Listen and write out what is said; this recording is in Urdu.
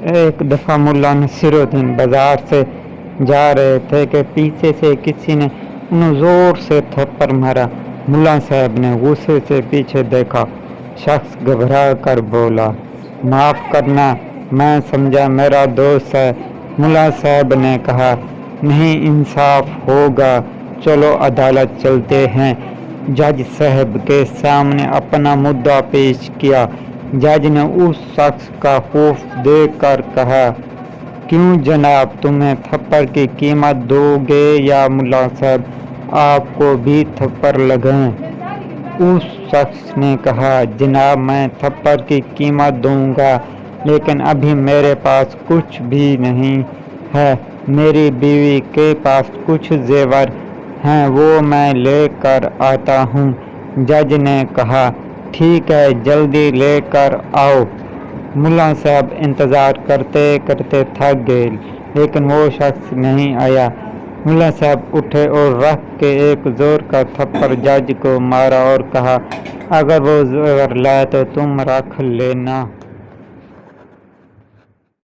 ایک دفعہ ملا نصیرالدین بازار سے جا رہے تھے کہ پیچھے سے کسی نے انہیں زور سے تھپڑ مارا۔ ملا صاحب نے غصے سے پیچھے دیکھا۔ شخص گھبرا کر بولا، معاف کرنا، میں سمجھا میرا دوست ہے۔ ملا صاحب نے کہا، نہیں انصاف ہوگا، چلو عدالت چلتے ہیں۔ جج صاحب کے سامنے اپنا مدعا پیش کیا۔ جج نے اس شخص کا خوف دیکھ کر کہا، کیوں جناب، تمہیں تھپڑ کی قیمت دو گے یا ملا صاحب آپ کو بھی تھپڑ لگائیں؟ اس شخص نے کہا، جناب میں تھپڑ کی قیمت دوں گا، لیکن ابھی میرے پاس کچھ بھی نہیں ہے۔ میری بیوی کے پاس کچھ زیور ہیں، وہ میں لے کر آتا ہوں۔ جج نے کہا، ٹھیک ہے، جلدی لے کر آؤ۔ ملا صاحب انتظار کرتے کرتے تھک گئے، لیکن وہ شخص نہیں آیا۔ ملا صاحب اٹھے اور رکھ کے ایک زور کا تھپڑ جج کو مارا اور کہا، اگر وہ زیور لائے تو تم رکھ لینا۔